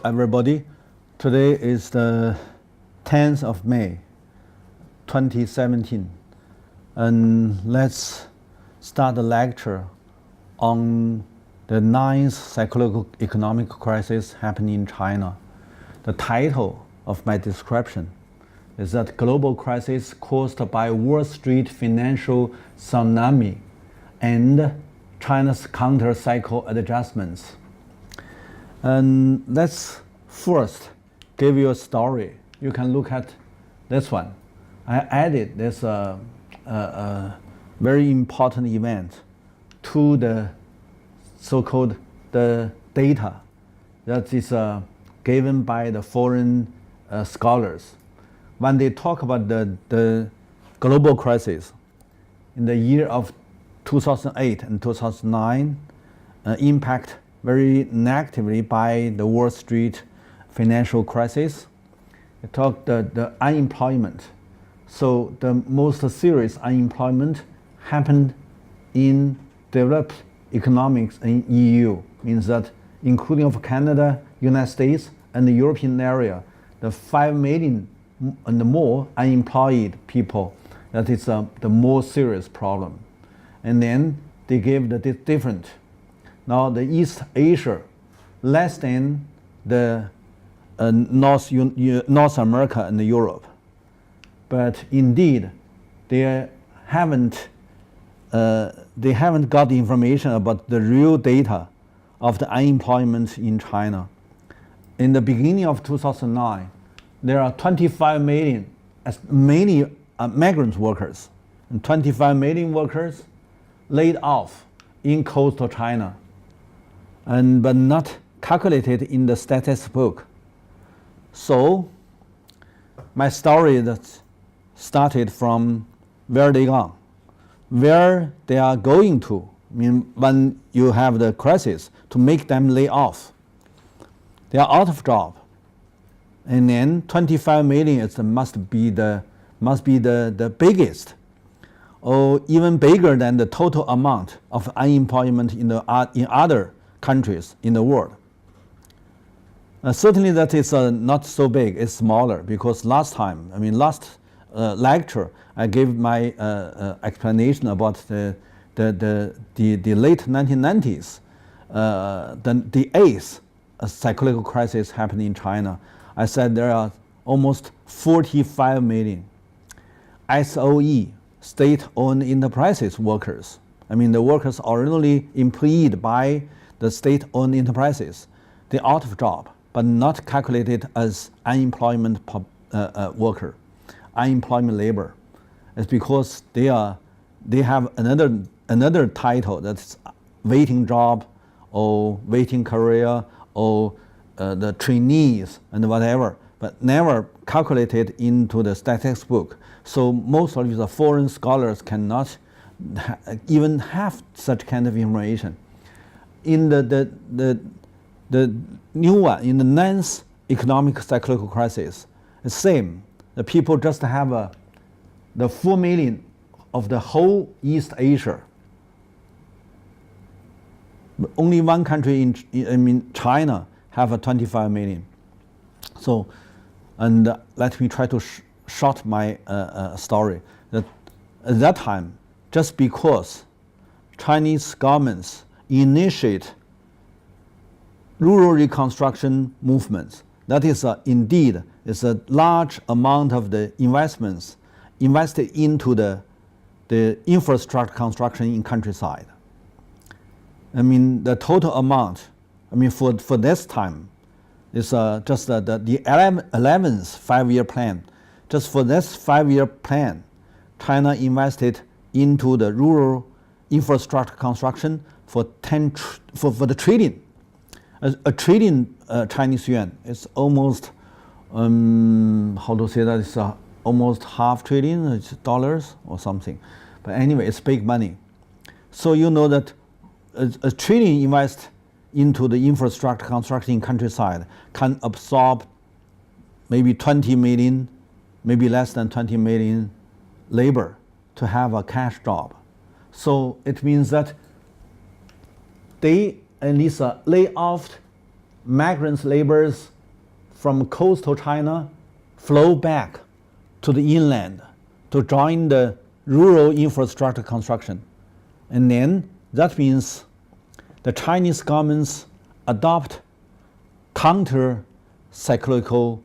Hello everybody. Today is the 10th of May 2017 and let's start the lecture on the 9th cyclical economic crisis happening in China. The title of my description is that global crisis caused by Wall Street financial tsunami and China's counter-cycle adjustments. And let's first give you a story. You can look at this one. I added this very important event to the so-called the data that is given by the foreign scholars. When they talk about the global crisis in the year of 2008 and 2009, impact very negatively by the Wall Street financial crisis. They talk the unemployment. So the most serious unemployment happened in developed economics in EU, means that including of Canada, United States, and the European area, the 5 million and more unemployed people, that is the more serious problem. And then they gave the different. Now the East Asia, less than the North America and Europe. But indeed, they haven't got the information about the real data of the unemployment in China. In the beginning of 2009, there are 25 million, mainly migrant workers, and 25 million workers laid off in coastal China, but not calculated in the status book. So my story that started from where they gone, where they are going to. I mean, when you have the crisis, to make them lay off, they are out of job, and then 25 million must be the biggest, or even bigger than the total amount of unemployment in other countries in the world. Certainly that is not so big, it's smaller, because last lecture I gave my explanation about the late 1990s, the eighth cyclical crisis happening in China. I said there are almost 45 million SOE, state-owned enterprises workers. I mean, the workers originally employed by the state-owned enterprises. They're out of job, but not calculated as unemployment worker, unemployment labor. It's because they have another title, that's waiting job or waiting career or the trainees and whatever, but never calculated into the statistics book. So most of the foreign scholars cannot even have such kind of information. In the new one, in the 9th economic cyclical crisis, the same. The people just have the 4 million of the whole East Asia. Only one country China have a 25 million. So, and let me try to short my story. That at that time, just because Chinese governments initiate rural reconstruction movements, that is indeed is a large amount of the investments invested into the infrastructure construction in countryside. I mean, the total amount, I mean, for this time, is just the 11th five-year plan. Just for this 5-year plan, China invested into the rural infrastructure construction for the trillion. A trillion Chinese yuan is almost, how to say that, it's almost $500 billion dollars or something. But anyway, it's big money. So you know that a trillion invest into the infrastructure construction in countryside can absorb maybe 20 million, maybe less than 20 million labor to have a cash job. So it means that they at least lay off migrant laborers from coastal China flow back to the inland to join the rural infrastructure construction. And then that means the Chinese governments adopt counter-cyclical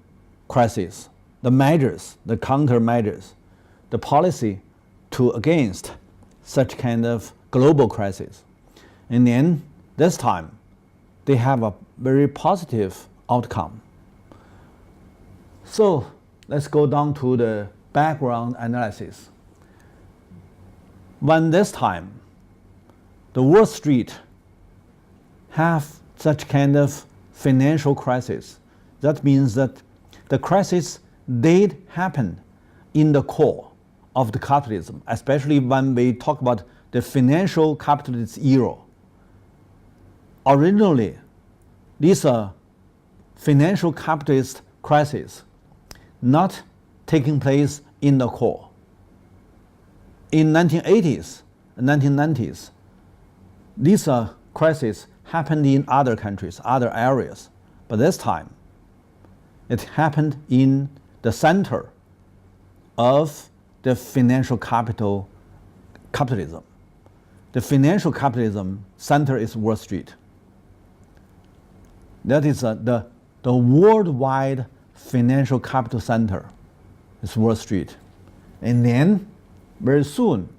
crises, the measures, the countermeasures, the policy to against such kind of global crisis. And then this time, they have a very positive outcome. So let's go down to the background analysis. When this time, the Wall Street have such kind of financial crisis, that means that the crisis did happen in the core of the capitalism, especially when we talk about the financial capitalist era. Originally, these are financial capitalist crises not taking place in the core. In 1980s and 1990s, these crises happened in other countries, other areas, but this time it happened in the center of the financial capitalism. The financial capitalism center is Wall Street. That is the worldwide financial capital center is Wall Street. And then very soon,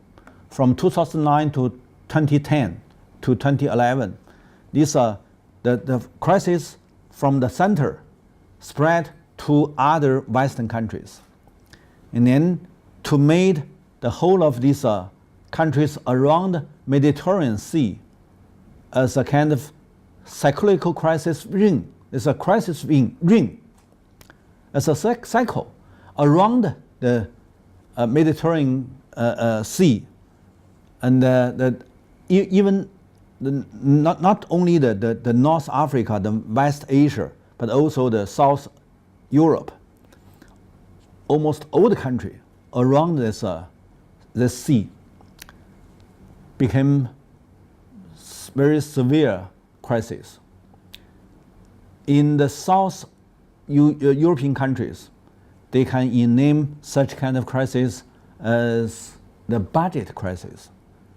from 2009 to 2010 to 2011, these are the crisis from the center spread to other Western countries. And then to make the whole of these countries around Mediterranean Sea as a kind of cyclical crisis ring. It's a crisis ring. As a cycle around the Mediterranean Sea, and even not only the North Africa, the West Asia, but also the South Europe. Almost all the country around this sea became very severe crisis. In the South European countries, they can name such kind of crisis as the budget crisis.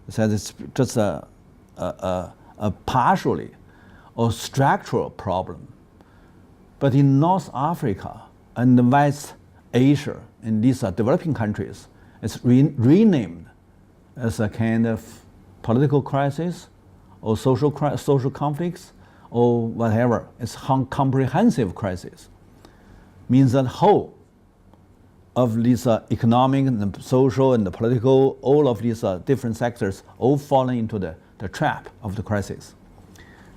So it's just a partially or structural problem. But in North Africa and West Asia, in these developing countries, it's renamed as a kind of political crisis or social conflicts or whatever. It's a comprehensive crisis. Means that whole of these economic and the social and the political, all of these different sectors all falling into the trap of the crisis.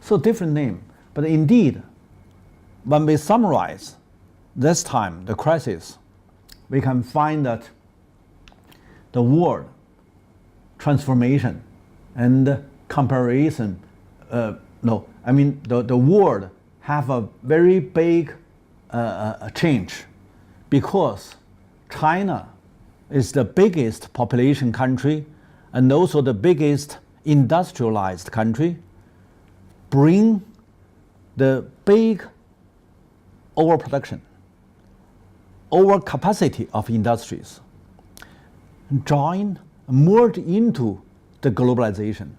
So different name, but indeed, when we summarize this time, the crisis, we can find that the world transformation and comparison, the world have a very big change because China is the biggest population country and also the biggest industrialized country, bring the big overproduction, overcapacity of industries, merge into the globalization.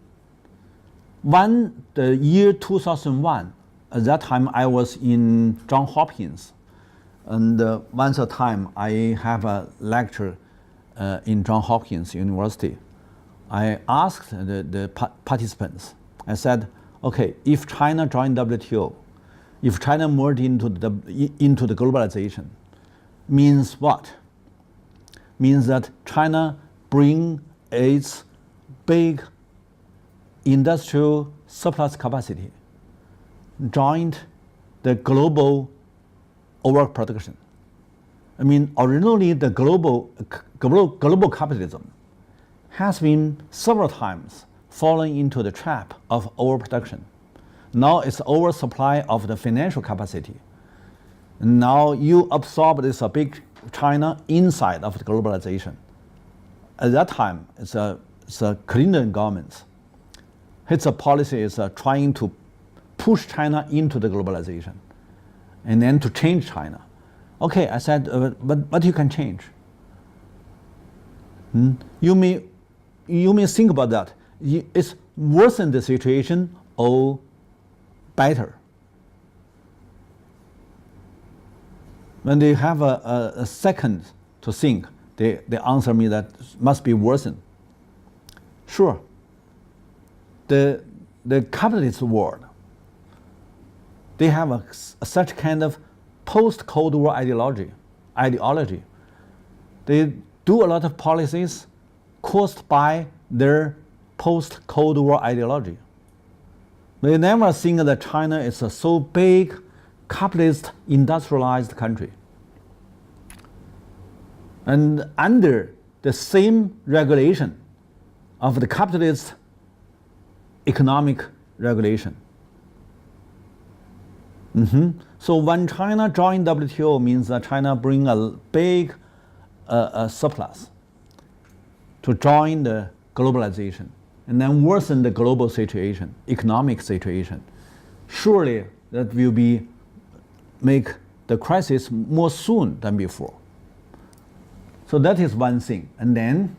When the year 2001, at that time I was in Johns Hopkins, and once a time I have a lecture in Johns Hopkins University. I asked the participants, I said, okay, if China joined WTO, if China merged into the globalization, means what? Means that China bring its big industrial surplus capacity, joined the global overproduction. I mean, originally the global capitalism has been several times falling into the trap of overproduction. Now it's oversupply of the financial capacity. Now you absorb this big China inside of the globalization. At that time, it's a Clinton government. Its policy is trying to push China into the globalization and then to change China. Okay, I said, but you can change. You may think about that. It's worsen the situation or better. When they have a second to think, they answer me that must be worsened. Sure, the capitalist world, they have such kind of post-Cold War ideology. They do a lot of policies caused by their post-Cold War ideology. They never think that China is a so big, capitalist, industrialized country. And under the same regulation of the capitalist economic regulation. So when China joined WTO means that China bring a big surplus to join the globalization and then worsen the global situation, economic situation. Surely that will make the crisis more soon than before. So that is one thing. And then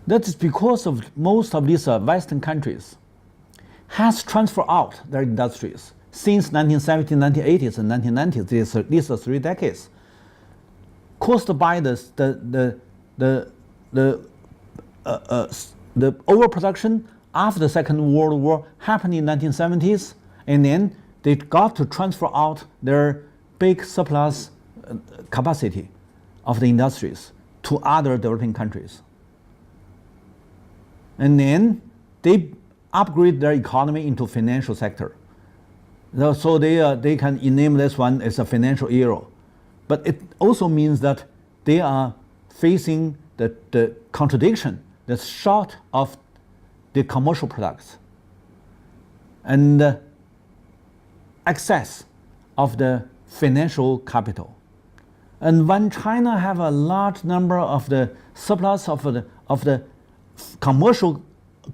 that is because of most of these Western countries has transferred out their industries since 1970s, 1980s, and 1990s. These are 3 decades, caused by the overproduction after the Second World War happened in 1970s, and then they got to transfer out their big surplus capacity of the industries to other developing countries. And then they upgrade their economy into financial sector. So they can name this one as a financial era. But it also means that they are facing the contradiction that's short of the commercial products and excess of the financial capital. And when China have a large number of the surplus of the commercial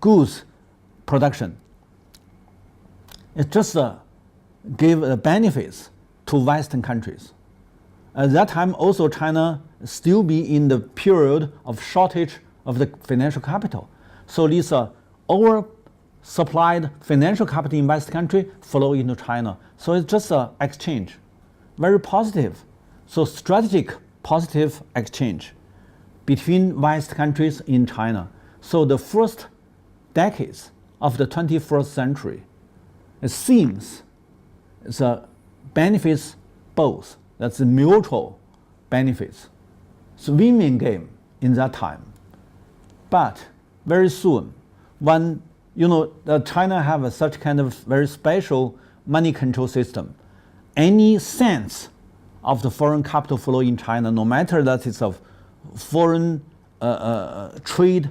goods production, it just gave benefits to Western countries. At that time, also China still be in the period of shortage of the financial capital. So these oversupplied financial capital in Western country flow into China. So it's just an exchange, very positive. So strategic positive exchange between West countries in China. So the first decades of the 21st century, it seems it's benefits both. That's the mutual benefits. It's a win-win game in that time. But very soon, when China have such kind of very special money control system, any sense of the foreign capital flow in China, no matter that it's a foreign trade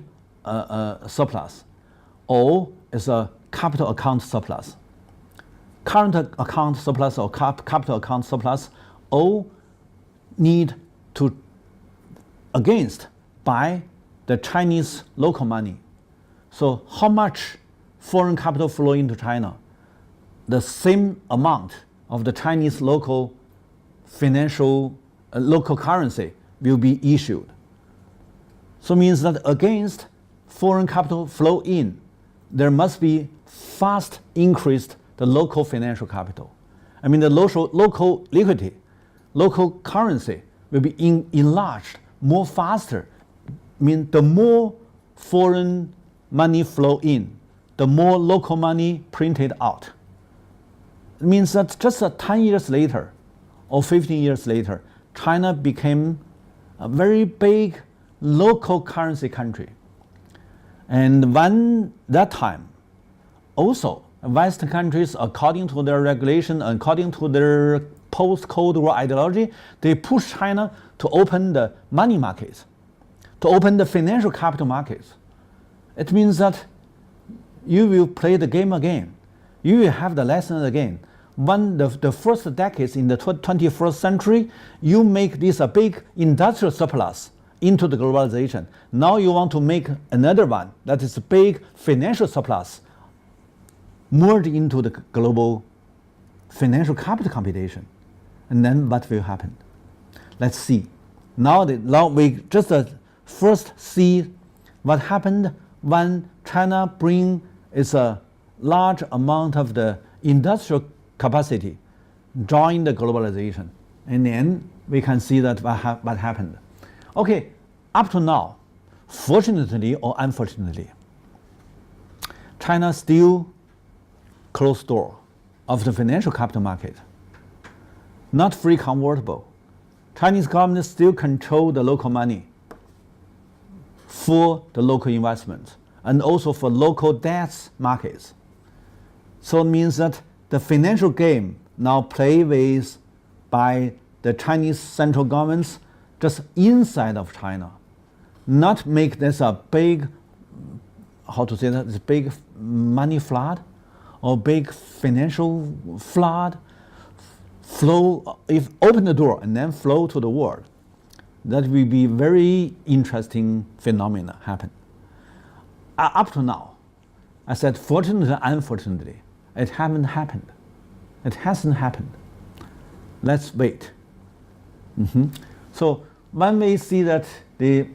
surplus or it's a capital account surplus, current account surplus or capital account surplus, all need to against by the Chinese local money. So how much foreign capital flow into China? The same amount of the Chinese local financial local currency will be issued. So means that against foreign capital flow in, there must be fast increased the local financial capital. I mean the local liquidity, local currency will be enlarged more faster. I mean the more foreign money flow in, the more local money printed out. It means that just 10 years later or 15 years later, China became a very big local currency country. And when that time, also Western countries, according to their regulation, according to their post-Cold War ideology, they push China to open the money markets, to open the financial capital markets. It means that you will play the game again. You will have the lesson again. When the first decades in the 21st century, you make this a big industrial surplus into the globalization. Now you want to make another one that is a big financial surplus merge into the global financial capital computation. And then what will happen? Let's see. Now we just first see what happened when China bring its large amount of the industrial capacity join the globalization. And then we can see that what happened. Okay, up to now, fortunately or unfortunately, China still closed door of the financial capital market. Not free convertible. Chinese government still control the local money for the local investment and also for local debts markets. So it means that the financial game now played with by the Chinese central governments just inside of China, not make this a big, how to say that, this big money flood or big financial flood, flow, if open the door and then flow to the world. That will be very interesting phenomena happen. Up to now, I said fortunately and unfortunately, it haven't happened. It hasn't happened. Let's wait. So when we see that the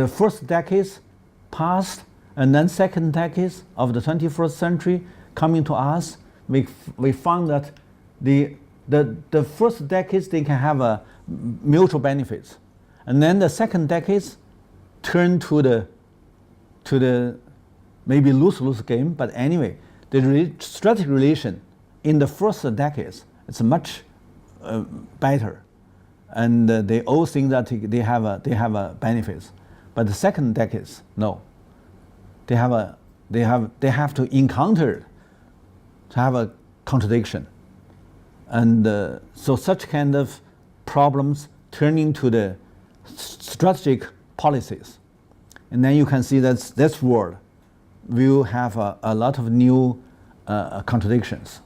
first decades passed and then second decades of the 21st century coming to us, we found that the first decades they can have a mutual benefits, and then the second decades turn to the maybe lose-lose game. But anyway, the strategic relation in the first decades it's much better, and they all think that they have benefits. But the second decades, no, they have to encounter to have a contradiction, and so such kind of problems turn into the strategic policies, and then you can see that this world will have a lot of new contradictions.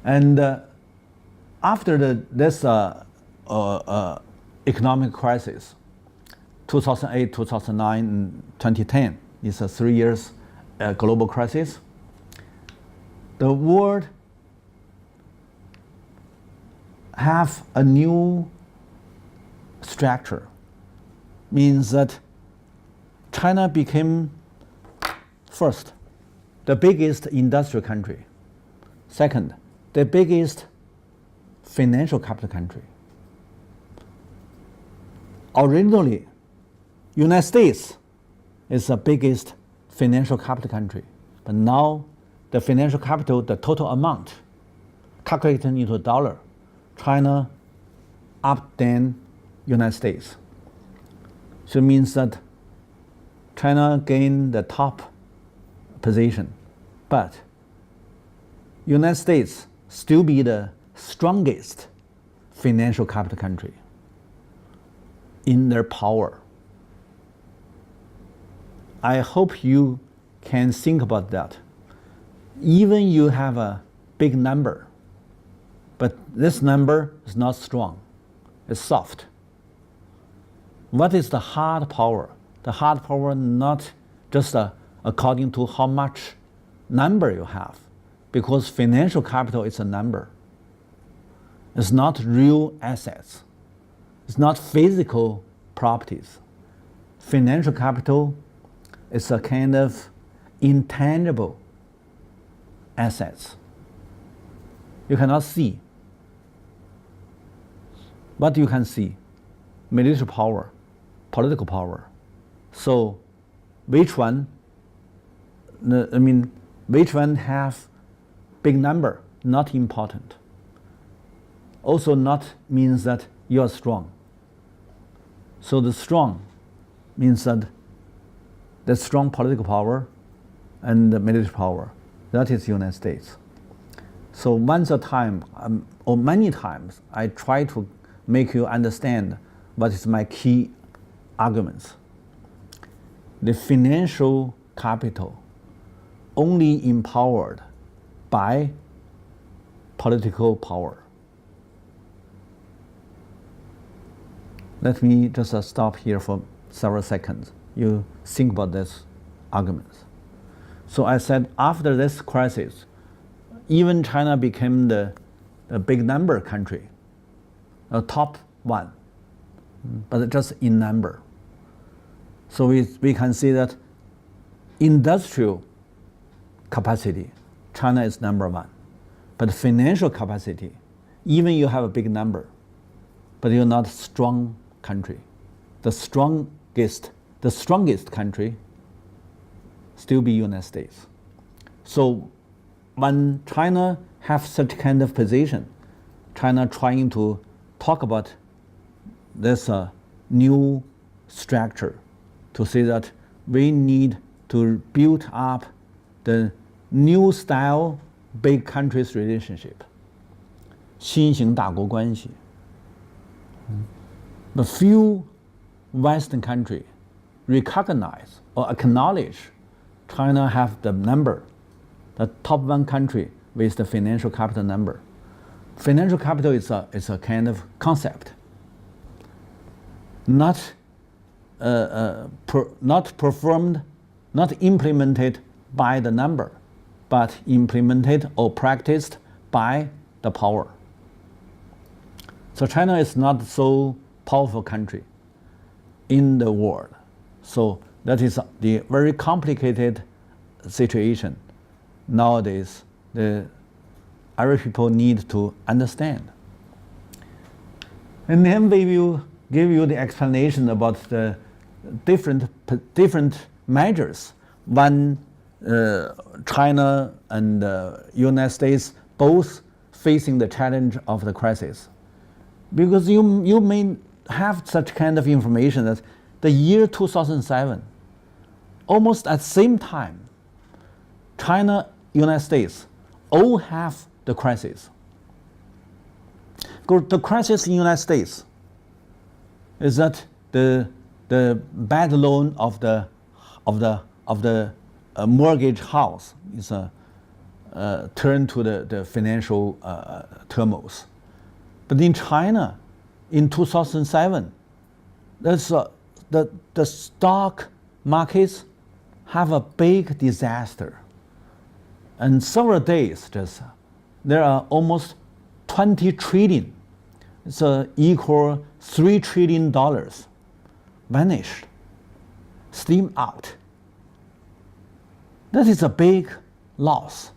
And after this economic crisis, 2008, 2009, and 2010 is a 3 years global crisis. The world have a new structure, means that China became first the biggest industrial country, second the biggest financial capital country. Originally, United States is the biggest financial capital country, but now the financial capital, the total amount, calculated into dollar, China up than United States. So it means that China gained the top position, but United States still be the strongest financial capital country in their power. I hope you can think about that. Even you have a big number, but this number is not strong, it's soft. What is the hard power? The hard power not just according to how much number you have, because financial capital is a number. It's not real assets. It's not physical properties. Financial capital is a kind of intangible assets. You cannot see. But you can see military power, political power. So which one, which one have big number, not important. Also not means that you are strong. So the strong means that the strong political power and the military power, that is United States. So once a time, or many times, I try to make you understand what is my key arguments. The financial capital only empowered by political power. Let me just stop here for several seconds. You think about this arguments. So I said after this crisis, even China became the big number country, a top one, but just in number. So we can see that industrial capacity, China is number one. But financial capacity, even you have a big number, but you're not a strong country. The strongest country still be United States. So when China have such kind of position, China trying to talk about this new structure to say that we need to build up the new style big countries relationship. 新型大国关系. The few Western countries recognize or acknowledge China have the number, the top one country with the financial capital number. Financial capital is a kind of concept, not performed, not implemented by the number, but implemented or practiced by the power. So China is not so powerful country in the world. So that is the very complicated situation nowadays the Irish people need to understand. And then we will give you the explanation about the different measures when China and United States both facing the challenge of the crisis. Because you may have such kind of information that the year 2007, almost at the same time, China, United States all have the crisis. The crisis in the United States is that the bad loan of the mortgage house is turned to the financial turmoils. But in China, in 2007, the stock markets have a big disaster. And several days, there are almost 20 trillion. It's equal $3 trillion vanished, steamed out. That is a big loss.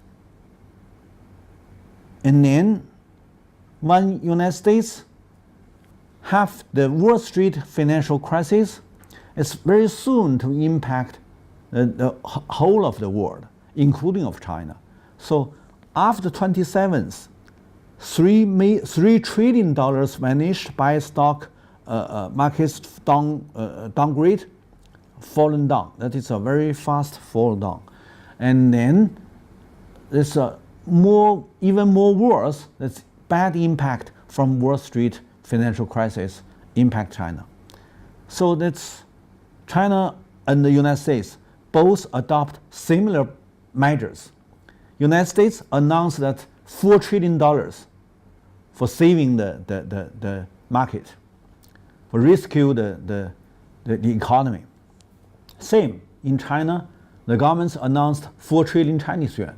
And then when United States have the Wall Street financial crisis, it's very soon to impact the whole of the world, including of China. So after 27th, $3 trillion vanished by stock markets downgrade, fallen down. That is a very fast fall down. And then there's even more worse, that's bad impact from Wall Street financial crisis impact China. So that's China and the United States both adopt similar measures. United States announced that $4 trillion for saving the market, for rescue the economy. Same in China, the government announced 4 trillion Chinese yuan.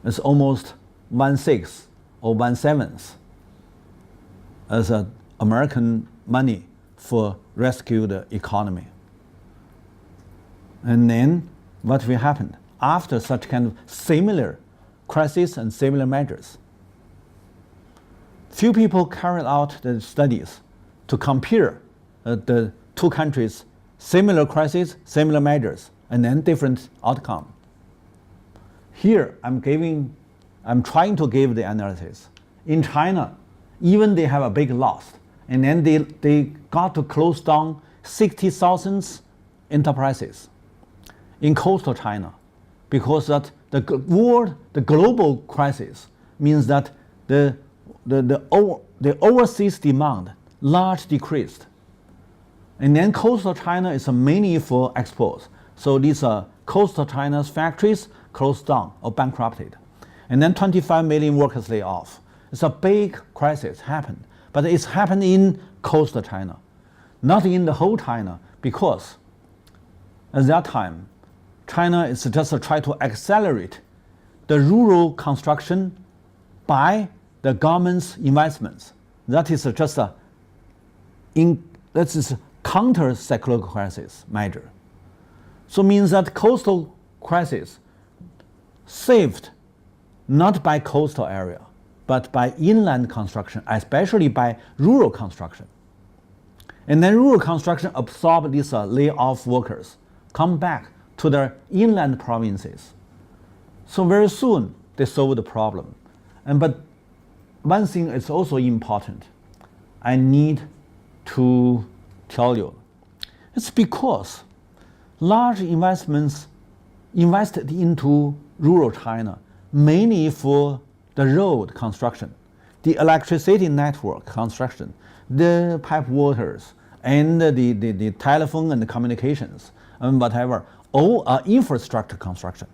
It's almost 1/6 or 1/7 as American money for rescue the economy. And then what will happen after such kind of similar crisis and similar measures? Few people carried out the studies to compare the two countries' similar crisis, similar measures, and then different outcome. Here I'm trying to give the analysis. In China, even they have a big loss, and then they got to close down 60,000 enterprises in coastal China, because that the global crisis means that the overseas demand large decreased, and then coastal China is mainly for exports. So these coastal China's factories closed down or bankrupted, and then 25 million workers laid off. It's a big crisis happened, but it's happened in coastal China, not in the whole China, because At that time, China is just trying to accelerate the rural construction by the government's investments. That is just that is counter-cyclical crisis measure. So means that coastal crisis saved not by coastal area, but by inland construction, especially by rural construction. And then rural construction absorb these layoff workers, come back to their inland provinces. So very soon they solve the problem. But one thing is also important. I need to tell you. It's because large investments invested into rural China, mainly for the road construction, the electricity network construction, the pipe waters, and the telephone and the communications, and whatever, all infrastructure construction,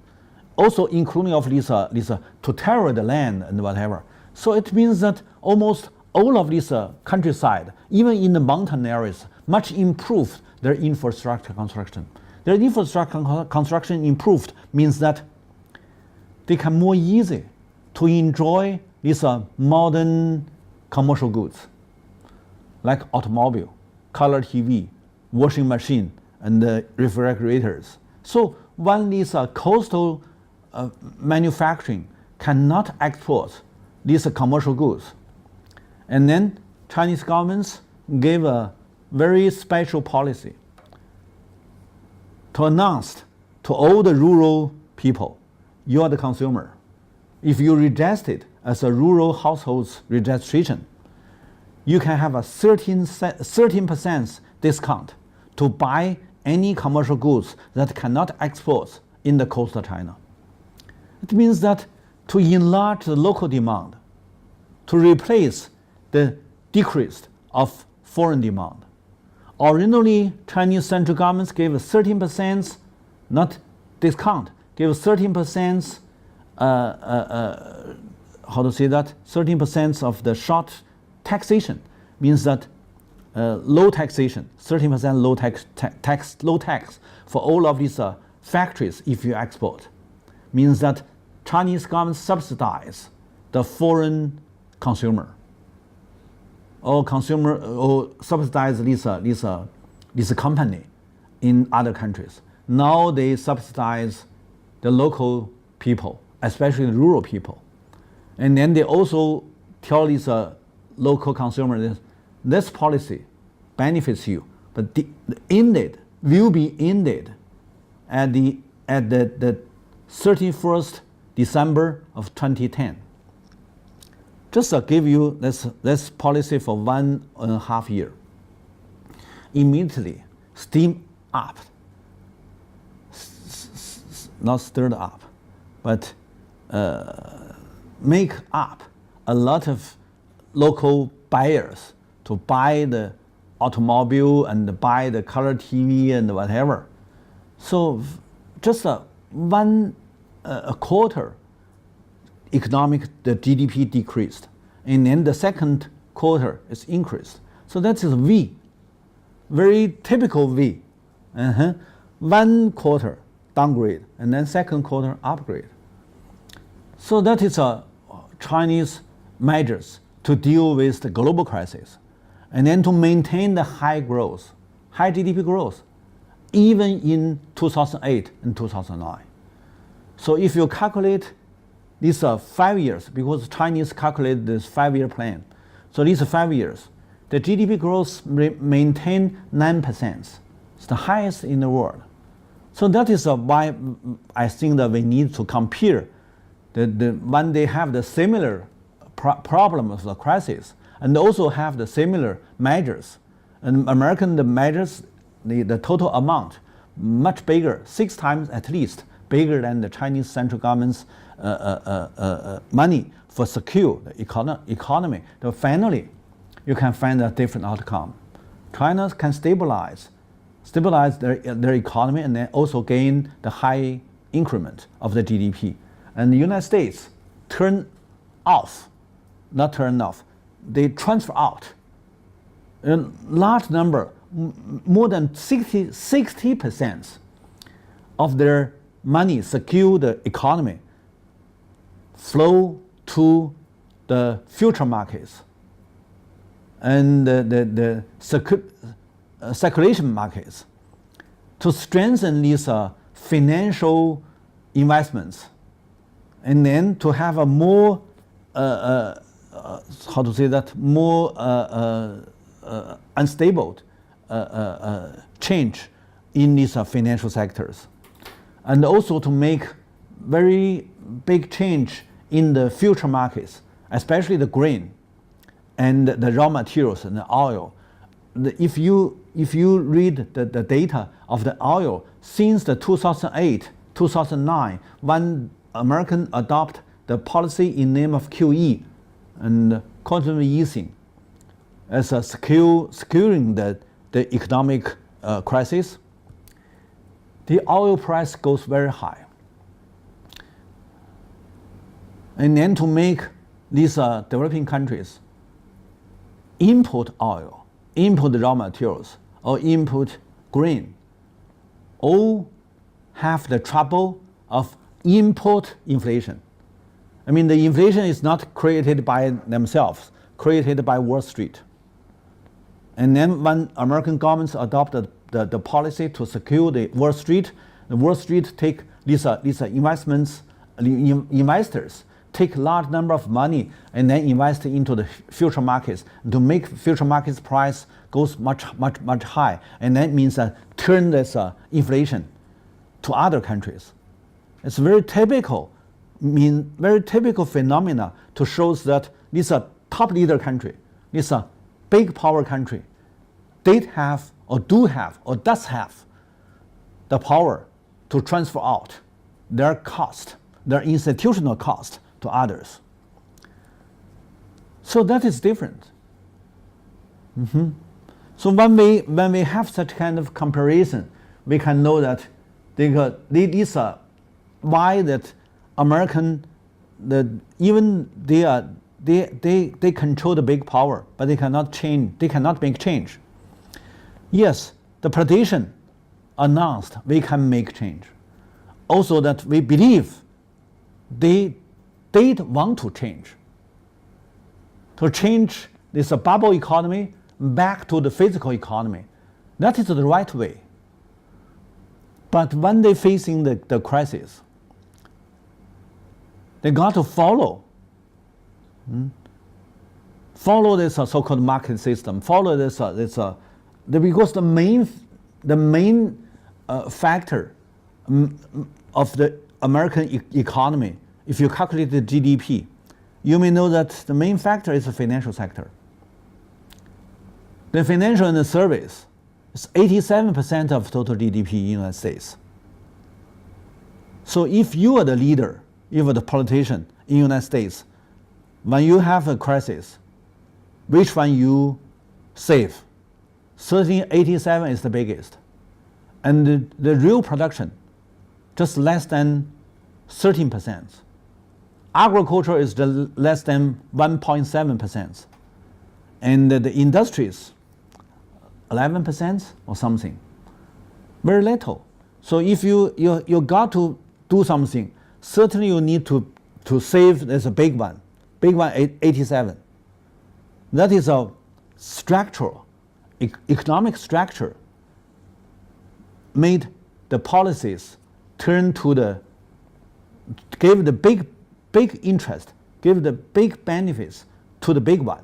also including of these to terror the land and whatever. So it means that almost all of this countryside, even in the mountain areas, much improved their infrastructure construction. Their infrastructure construction improved means that they can more easy to enjoy these modern commercial goods, like automobile, color TV, washing machine, and refrigerators. So when these coastal manufacturing cannot export these commercial goods, and then Chinese governments gave a very special policy to announce to all the rural people, you are the consumer. If you register as a rural household's registration, you can have a 13% discount to buy any commercial goods that cannot export in the coastal China. It means that to enlarge the local demand, to replace the decrease of foreign demand. Originally, Chinese central governments gave 13%, not discount, gave 13%, how to say that? 13% of the short taxation means that low taxation, 13% low tax for all of these factories if you export, means that Chinese government subsidize the foreign consumer, or subsidize this company in other countries. Now they subsidize the local people, especially the rural people. And then they also tell these local consumers this policy benefits you, but the ended will be ended at the 31st December of 2010. Just to give you this policy for 1.5 years. Immediately steam up, not stirred up, but make up a lot of local buyers to buy the automobile and buy the color TV and whatever. So just a quarter the GDP decreased, and then the second quarter is increased. So that is V, very typical V. 1 quarter downgrade, and then second quarter upgrade. So that is Chinese measures to deal with the global crisis, and then to maintain the high growth, high GDP growth, even in 2008 and 2009. So if you calculate these 5 years, because Chinese calculate this 5-year plan. So these 5 years, the GDP growth maintained 9%. It's the highest in the world. So that is why I think that we need to compare when they have the similar problem of the crisis, and also have the similar measures. And American the measures, the total amount, much bigger, 6 times at least, bigger than the Chinese central government's money for secure the economy. So finally, you can find a different outcome. China can stabilize their economy, and then also gain the high increment of the GDP. And the United States they transfer out a large number, more than 60% of their money, secure the economy, flow to the future markets and the circulation markets to strengthen these financial investments, and then to have a more more unstable change in these financial sectors, and also to make very big change in the future markets, especially the grain and the raw materials and the oil. If you read the data of the oil since the 2008, 2009, when American adopt the policy in name of QE and quantitative easing as a securing the economic crisis, the oil price goes very high. And then to make these developing countries import oil, import raw materials, or import grain, all have the trouble of import inflation. I mean, the inflation is not created by themselves, created by Wall Street. And then when American governments adopted the policy to secure the Wall Street take these investments, investors take large number of money and then invest into the future markets to make future markets price goes much high, and that means turn this inflation to other countries. It's very typical phenomena to show that this top leader country, this big power country, did have or do have or does have the power to transfer out their cost, their institutional cost to others. So that is different. So when we have such kind of comparison, we can know that these are why that American they control the big power, but they cannot change. They cannot make change. Yes, the politician announced we can make change. Also that we believe they want to change this bubble economy back to the physical economy. That is the right way. But when they're facing the crisis, they got to follow this so-called market system, follow this because the main factor of the American economy, if you calculate the GDP, you may know that the main factor is the financial sector. The financial and the service is 87% of total GDP in the United States. So if you are the leader, if you are the politician in the United States, when you have a crisis, which one you save? Certainly 87 is the biggest. And the real production, just less than 13%. Agriculture is less than 1.7%. And the industries, 11% or something. Very little. So if you got to do something, certainly you need to save. There's a big one, 87. That is a structural, economic structure made the policies turn to give the big interest, give the big benefits to the big one.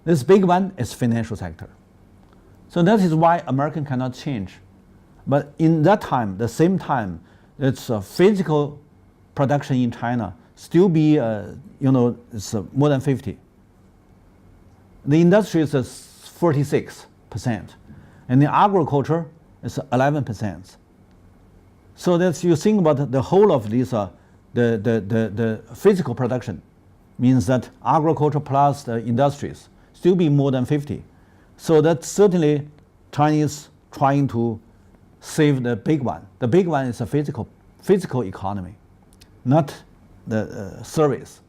This big one is financial sector. So that is why American cannot change. But in that time, the same time, it's physical production in China still be, it's more than 50. The industry is 46%, and the agriculture is 11%. So that you think about the whole of this, the physical production means that agriculture plus the industries still be more than 50. So that's certainly Chinese trying to save the big one. The big one is a physical economy, not the service.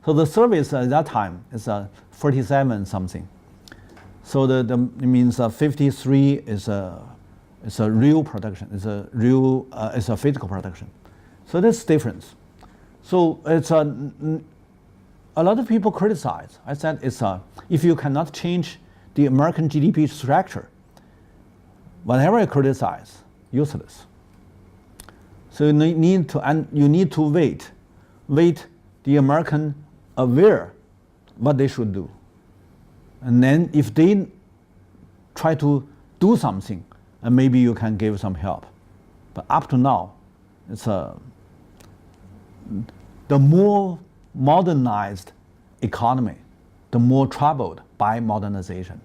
So the service at that time is 47 something. So it means 53 is It's a real production. It's a real. It's a physical production. So that's difference. So it's a lot of people criticize. I said it's if you cannot change the American GDP structure, whatever you criticize, useless. So you need to wait the American aware what they should do. And then if they try to do something, and maybe you can give some help. But up to now, it's the more modernized economy, the more troubled by modernization.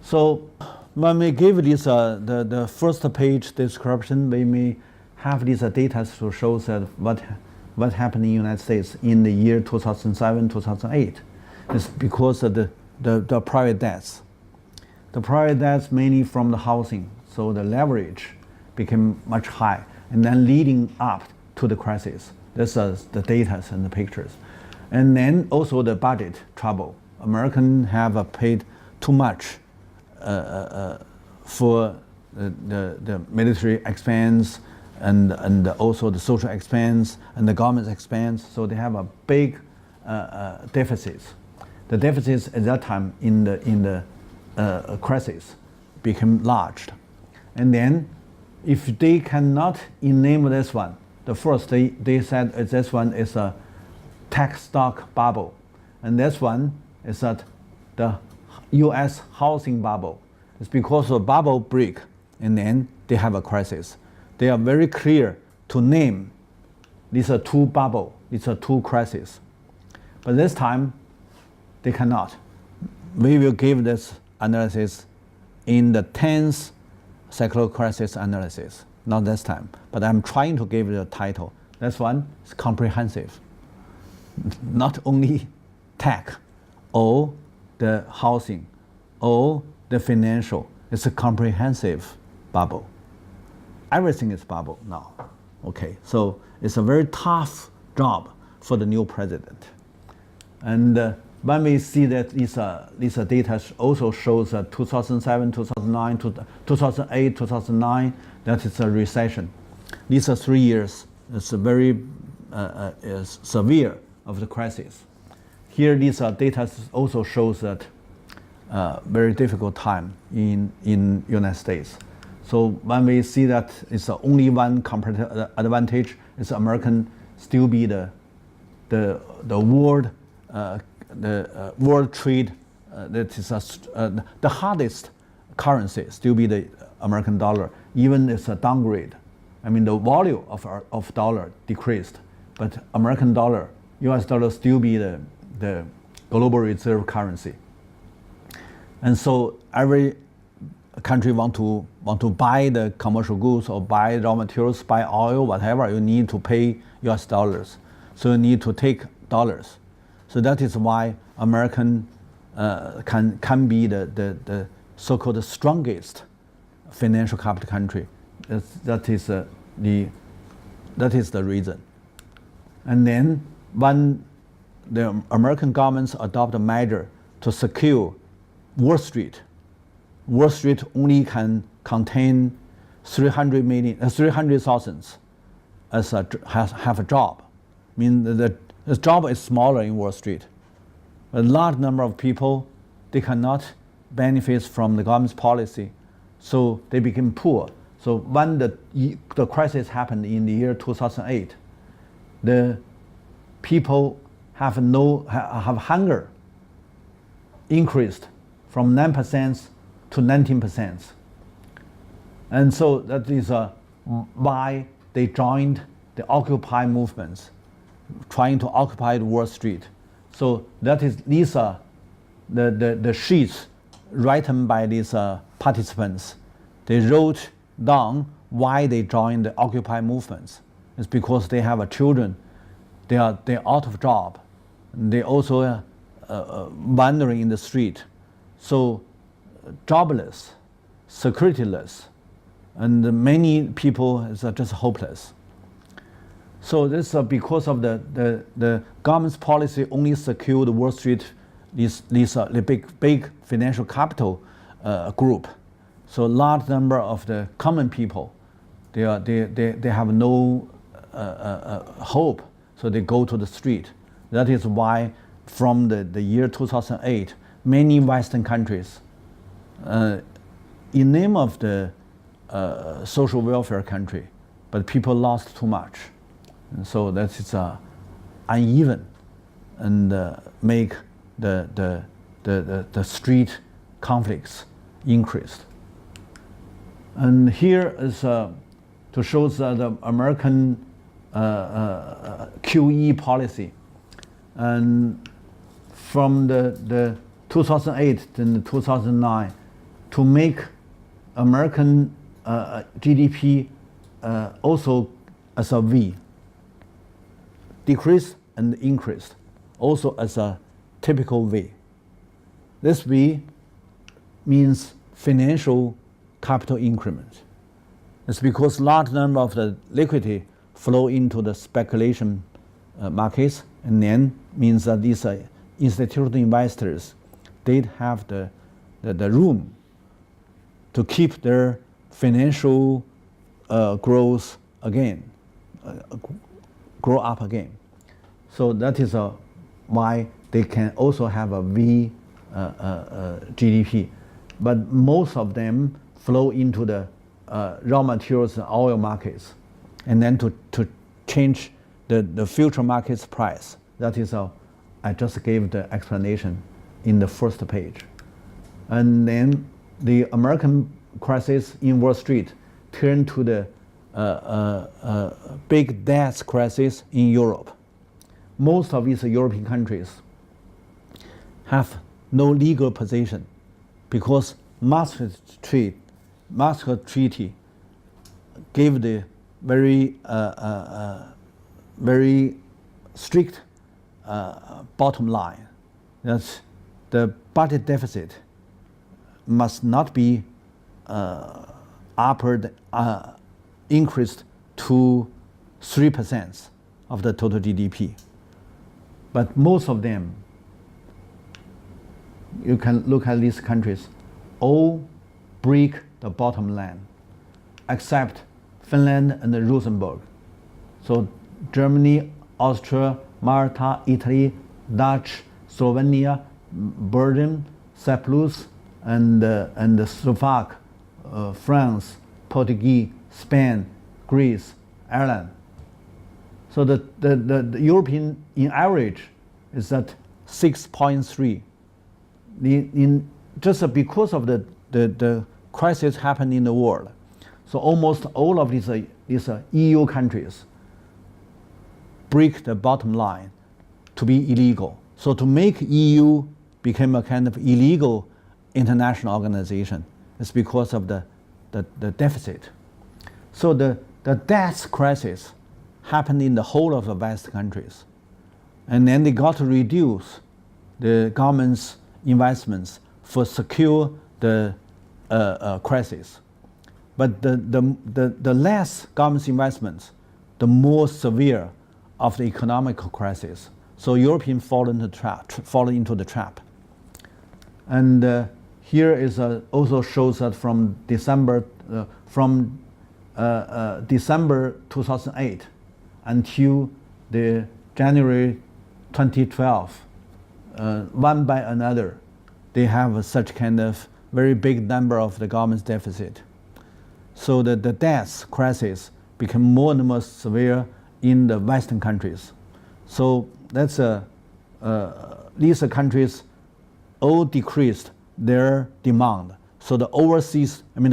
So when we give this the first page description, we may have these data to show that what happened in the United States in the year 2007, 2008. It's because of the private debts. The private debts mainly from the housing, so the leverage became much high, and then leading up to the crisis. This is the data and the pictures. And then also the budget trouble. Americans have paid too much for the military expense and also the social expense and the government expense. So they have a big deficits. The deficits at that time in the crisis became large. And then if they cannot enable this one, the first they said this one is a tech stock bubble, and this one is that the U.S. housing bubble. It's because the bubble break, and then they have a crisis. They are very clear to name these are two bubble, these are two crises. But this time, they cannot. We will give this analysis in the 10th cyclical crisis analysis, not this time. But I'm trying to give it a title. This one is comprehensive. Not only tech or the housing or the financial. It's a comprehensive bubble. Everything is bubble now. Okay, so it's a very tough job for the new president. And when we see that this data also shows that 2007, 2009, 2008, 2009, that is a recession. These are 3 years. It's a very severe of the crisis. Here, these data also shows that very difficult time in United States. So when we see that it's only one comparative advantage, is American still be the world world trade that is the hardest currency still be the American dollar. Even it's a downgrade. I mean the value of dollar decreased, but American dollar, U.S. dollar still be the global reserve currency. And so every country want to buy the commercial goods or buy raw materials, buy oil, whatever, you need to pay U.S. dollars. So you need to take dollars. So that is why American can be the so-called strongest financial capital country. That is the reason. And then when the American governments adopt a measure to secure Wall Street only can contain 300,000 as have a job. I mean the job is smaller in Wall Street. A large number of people, they cannot benefit from the government's policy, so they become poor. So when the crisis happened in the year 2008, the people have hunger increased from 9% to 19%. And so that is why they joined the Occupy movements, trying to occupy the Wall Street. So these are the sheets written by these participants. They wrote down why they joined the Occupy movements. It's because they have children, they're out of job. They also wandering in the street. So jobless, securityless, and many people are just hopeless. So this is because of the government's policy only secure the Wall Street, the big financial capital group. So large number of the common people, they have no hope, so they go to the street. That is why from the year 2008, many Western countries, in name of the social welfare country, but people lost too much. And so that is uneven and make the street conflicts increased. And here is to show the American QE policy. And from the 2008 and 2009, to make American GDP also as a V, decreased and increased, also as a typical V. This V means financial capital increment. It's because large number of the liquidity flow into the speculation markets, and then means that these institutional investors, they have the room to keep their financial growth again, grow up again. So that is why they can also have a V GDP. But most of them flow into the raw materials and oil markets, and then to change the future market's price. That is I just gave the explanation in the first page. And then the American crisis in Wall Street turned to the big debt crisis in Europe. Most of these European countries have no legal position because Maastricht Treaty gave the very very strict bottom line that the budget deficit must not be increased to 3% of the total GDP. But most of them, you can look at these countries, all break the bottom line, except Finland and Luxembourg. So Germany, Austria, Malta, Italy, Dutch, Slovenia, Belgium, Cyprus, and Slovak, France, Portuguese, Spain, Greece, Ireland. So the European in average is at 6.3. Just because of the crisis happened in the world, so almost all of these EU countries break the bottom line to be illegal. So to make EU become a kind of illegal international organization is because of the deficit. So the debt crisis happened in the whole of the West countries. And then they got to reduce the government's investments for secure the crisis. But the less government investments, the more severe of the economic crisis. So Europeans fall into the trap. And here is also shows that from December 2008 until the January 2012, one by another, they have such kind of very big number of the government's deficit. So the debt crisis became more and more severe in the Western countries. So that's these countries all decreased their demand. So the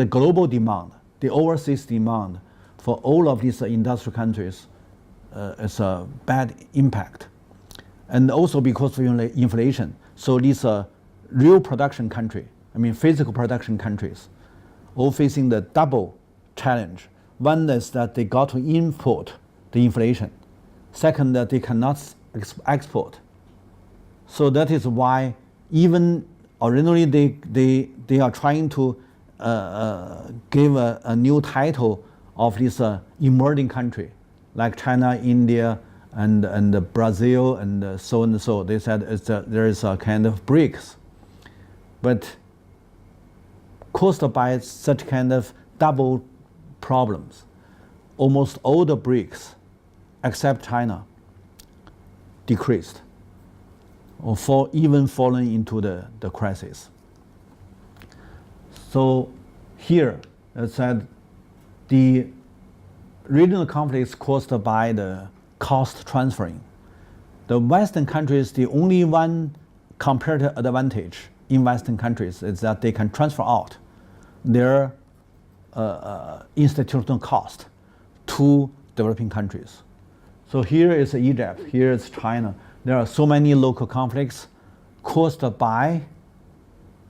global demand, the overseas demand for all of these industrial countries is a bad impact. And also because of inflation. So these real production country, physical production countries, all facing the double challenge. One is that they got to import the inflation. Second, that they cannot export. So that is why even originally they are trying to give a new title of this emerging country, like China, India, and Brazil, and so and so. They said there is a kind of BRICS. But caused by such kind of double problems. Almost all the BRICS, except China, decreased or even fallen into the crisis. So here, it said the regional conflicts caused by the cost transferring. The Western countries, the only one comparative advantage in Western countries is that they can transfer out their institutional cost to developing countries. So here is Egypt, here is China. There are so many local conflicts caused by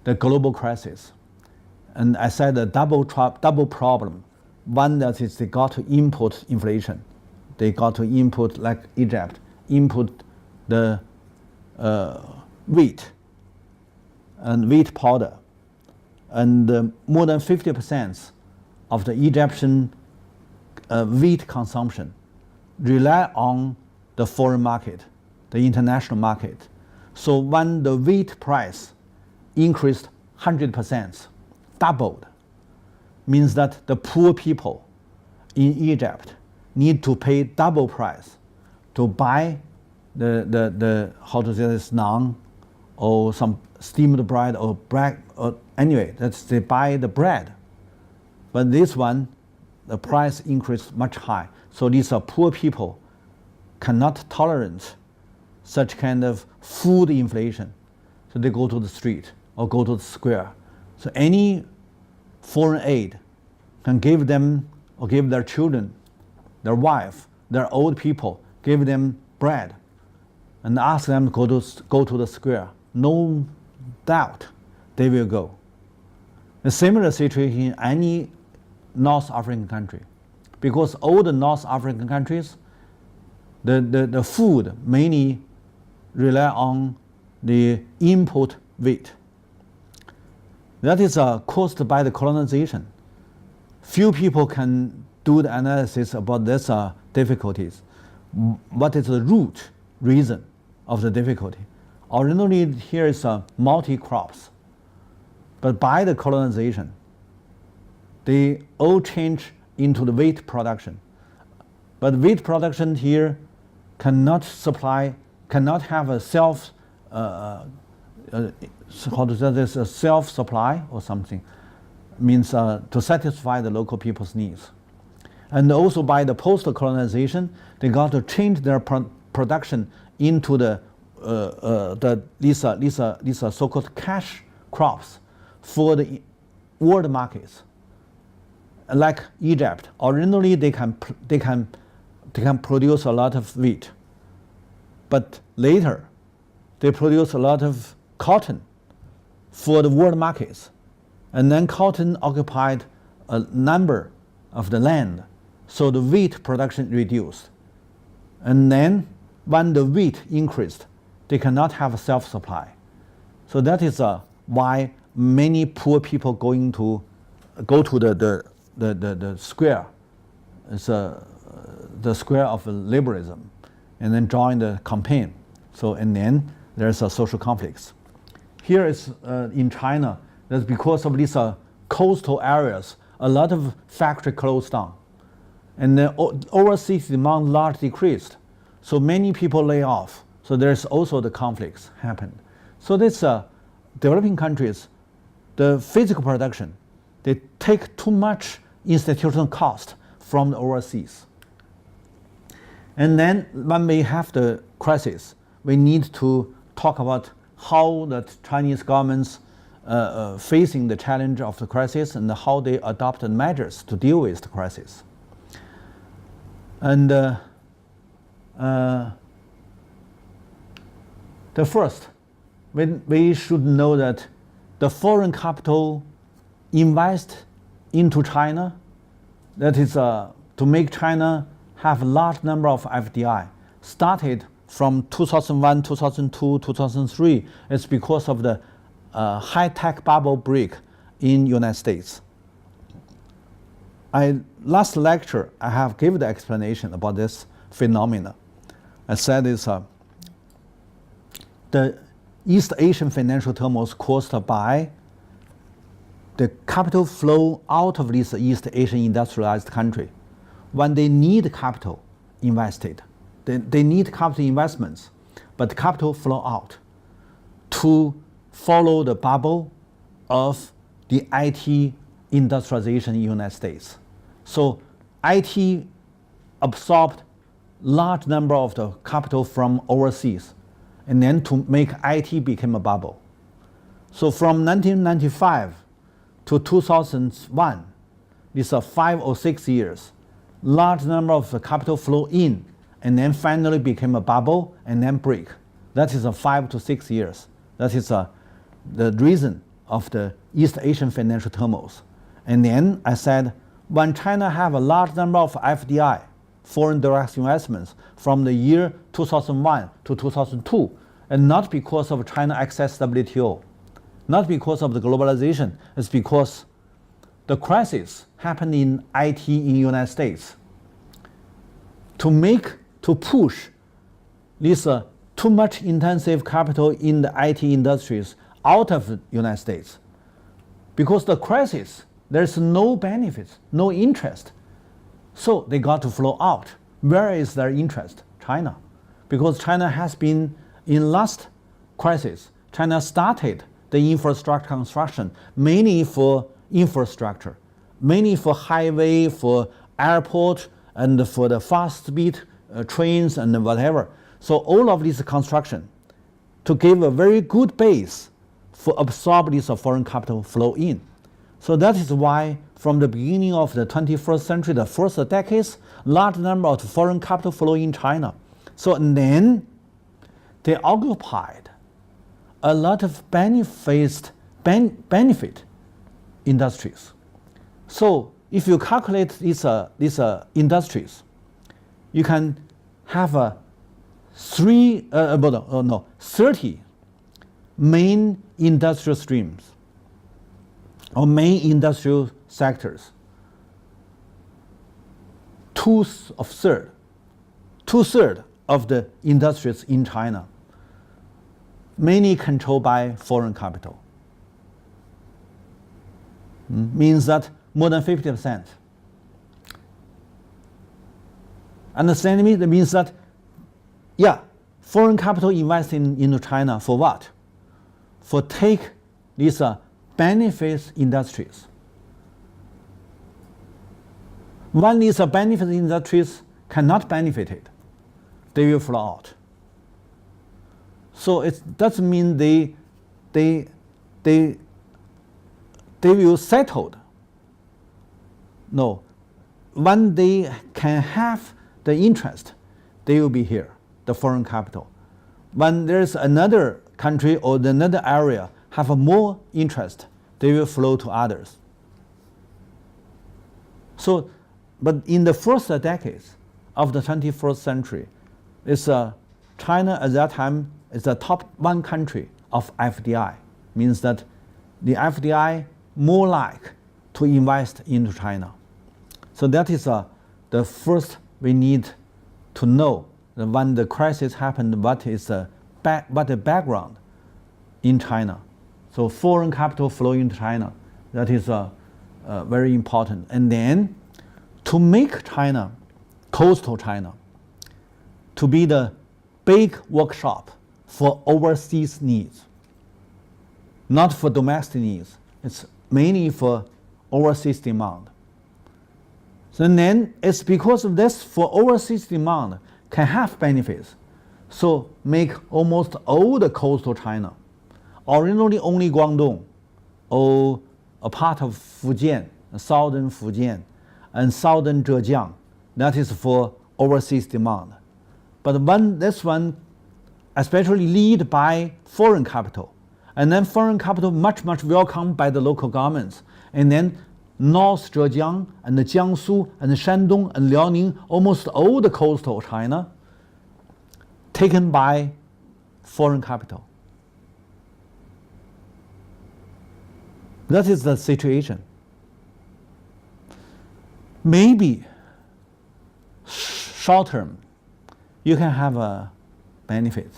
the global crisis. And I said a double problem. One that is they got to input inflation. They got to input, like Egypt, input the wheat and wheat powder. And more than 50% of the Egyptian wheat consumption rely on the foreign market, the international market. So when the wheat price increased 100%, doubled, means that the poor people in Egypt need to pay double price to buy the how to say this, naan or some steamed bread or bread, or anyway, that's they buy the bread. But this one, the price increased much high. So these are poor people cannot tolerate such kind of food inflation. So they go to the street or go to the square. So any foreign aid can give them or give their children, their wife, their old people, give them bread and ask them to go to the square. No doubt they will go. A similar situation in any North African country, because all the North African countries, the food mainly rely on the import wheat. That is caused by the colonization. Few people can do the analysis about these difficulties. What is the root reason of the difficulty? Originally, here is multi-crops, but by the colonization, they all change into the wheat production. But wheat production here cannot have a self-supply or something, means to satisfy the local people's needs. And also by the post-colonization, they got to change their production into these so-called cash crops for the world markets. Like Egypt, originally they can produce a lot of wheat, but later they produce a lot of cotton for the world markets, and then cotton occupied a number of the land, so the wheat production reduced. And then when the wheat increased, they cannot have a self-supply. So that is why many poor people go to the square. It's the square of liberalism, and then join the campaign. So and then there's a social conflicts. Here is in China, that's because of these coastal areas, a lot of factory closed down, and the overseas demand largely decreased. So many people lay off. So there's also the conflicts happened. So this developing countries, the physical production, they take too much institutional cost from the overseas. And then when we have the crisis, we need to talk about how the Chinese governments facing the challenge of the crisis and how they adopted measures to deal with the crisis. And the first, we should know that the foreign capital invest into China, that is to make China have a large number of FDI, started from 2001, 2002, 2003. It's because of the high-tech bubble break in United States. Last lecture, I have given the explanation about this phenomena. I said it's the East Asian financial turmoil caused by the capital flow out of this East Asian industrialized country. When they need capital invested, they need capital investments, but capital flow out to follow the bubble of the IT industrialization in the United States. So IT absorbed large number of the capital from overseas, and then to make IT become a bubble. So from 1995 to 2001, these are 5 or 6 years, large number of the capital flow in, and then finally became a bubble and then break. That is 5 to 6 years. That is the reason of the East Asian financial turmoils. And then I said, when China have a large number of FDI, foreign direct investments, from the year 2001 to 2002, and not because of China access WTO, not because of the globalization, it's because the crisis happened in IT in the United States. To push this too much intensive capital in the IT industries out of the United States. Because the crisis, there's no benefits, no interest. So they got to flow out. Where is their interest? China. Because China has been, in last crisis, China started the infrastructure construction, mainly for infrastructure, mainly for highway, for airport, and for the fast speed trains and whatever. So all of this construction to give a very good base for absorb this foreign capital flow in. So that is why from the beginning of the 21st century, the first decades, large number of foreign capital flow in China. So then they occupied a lot of benefit industries. So if you calculate these industries, you can have 30 main industrial streams or main industrial sectors. Two-thirds of the industries in China, mainly controlled by foreign capital. Means that more than 50%. Understand me? That means that, yeah, foreign capital investing into China for what? For take these benefits industries. When these benefit industries cannot benefit it, they will flow out. So it doesn't mean they will settle. No, when they can have the interest, they will be here, the foreign capital. When there's another country or another area have a more interest, they will flow to others. So, but in the first decades of the 21st century, China at that time is the top 1 country of FDI. Means that the FDI more like to invest into China. So that is the first we need to know that when the crisis happened, what the background in China. So foreign capital flow into China, that is very important. And then to make China, coastal China, to be the big workshop for overseas needs, not for domestic needs. It's mainly for overseas demand. So then it's because of this, for overseas demand can have benefits. So make almost all the coastal China, originally only Guangdong, or a part of Fujian, southern Fujian, and southern Zhejiang, that is for overseas demand. But when this one, especially led by foreign capital, and then foreign capital much welcomed by the local governments, and then North Zhejiang and Jiangsu and Shandong and Liaoning, almost all the coastal China, taken by foreign capital. That is the situation. Maybe short term, you can have a benefit.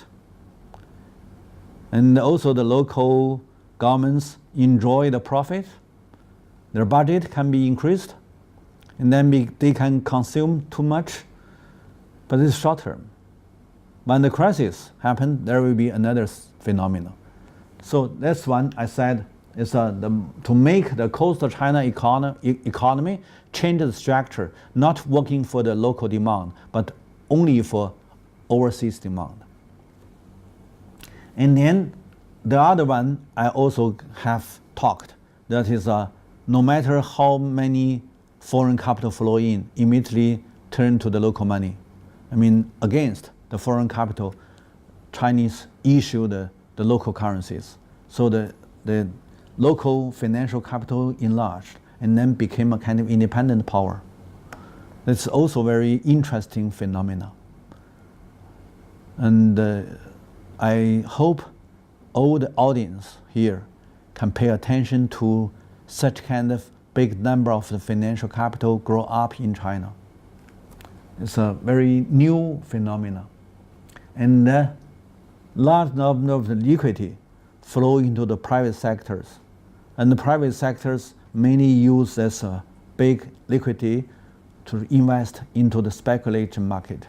And also the local governments enjoy the profit, their budget can be increased, and then they can consume too much, but it's short term. When the crisis happens, there will be another phenomenon. So that's one I said is to make the coastal China economy change the structure, not working for the local demand, but only for overseas demand. And then the other one I also have talked, that is no matter how many foreign capital flow in, immediately turn to the local money. I mean, against the foreign capital, Chinese issue the local currencies. So the local financial capital enlarged and then became a kind of independent power. It's also a very interesting phenomenon. And I hope all the audience here can pay attention to such kind of big number of the financial capital grow up in China. It's a very new phenomenon. And large number of the liquidity flow into the private sectors. And the private sectors mainly use this big liquidity to invest into the speculation market.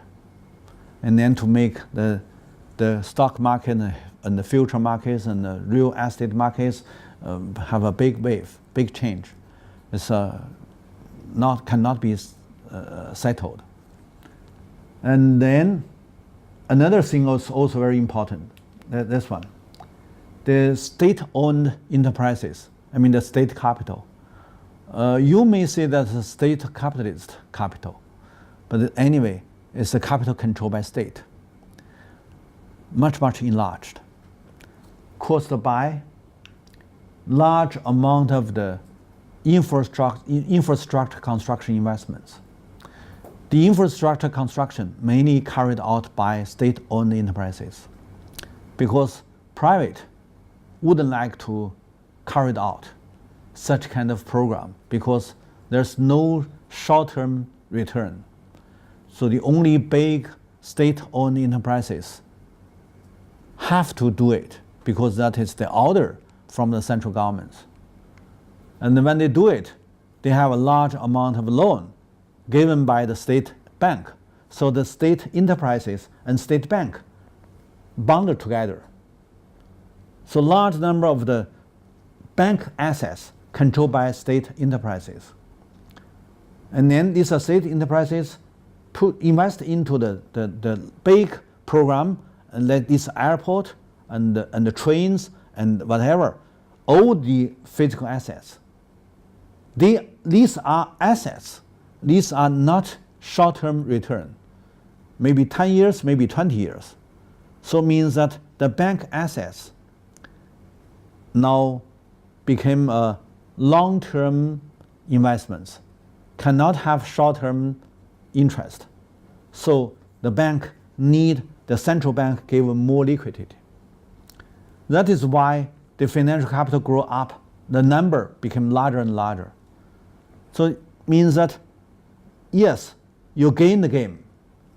And then to make the stock market and the future markets and the real estate markets have a big wave, big change. It's cannot be settled. And then another thing is also very important, this one. The state-owned enterprises, I mean the state capital. You may say that's a state capitalist capital, but anyway, it's a capital controlled by state, much enlarged, caused by large amount of the infrastructure construction investments. The infrastructure construction mainly carried out by state-owned enterprises, because private wouldn't like to carry out such kind of program because there's no short-term return. So the only big state-owned enterprises have to do it because that is the order from the central governments. And when they do it, they have a large amount of loan given by the state bank. So the state enterprises and state bank bonded together. So large number of the bank assets controlled by state enterprises. And then these state enterprises invest into the big program, and let this airport and the trains and whatever, all the physical assets. These are assets. These are not short-term return. Maybe 10 years, maybe 20 years. So it means that the bank assets now became long-term investments, cannot have short-term interest. So the bank the central bank give more liquidity. That is why the financial capital grow up, the number became larger and larger. So it means that, yes, you gain the game,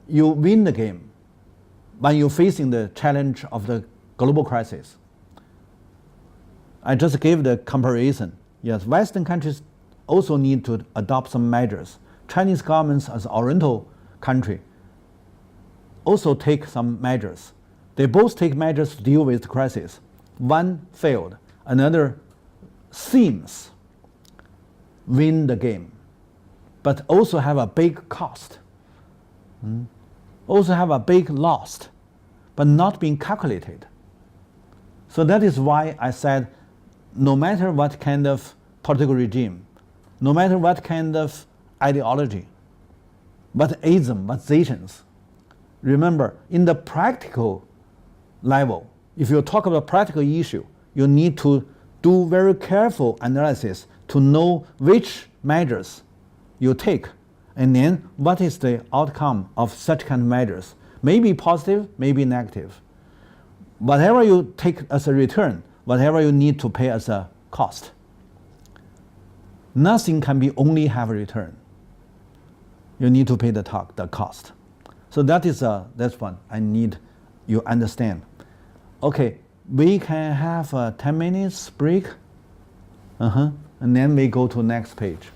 you win the game when you're facing the challenge of the global crisis. I just gave the comparison. Yes, Western countries also need to adopt some measures. Chinese governments as Oriental country also take some measures. They both take measures to deal with the crisis. One failed, another seems win the game, but also have a big cost, also have a big loss, but not being calculated. So that is why I said, no matter what kind of political regime, no matter what kind of ideology, what ism, what nations, remember, in the practical level, if you talk about practical issue, you need to do very careful analysis to know which measures you take, and then what is the outcome of such kind of measures. Maybe positive, maybe negative. Whatever you take as a return, whatever you need to pay as a cost. Nothing can be only have a return. You need to pay the cost. So that's one I need you understand. Okay, we can have a 10 minutes break. And then we go to next page.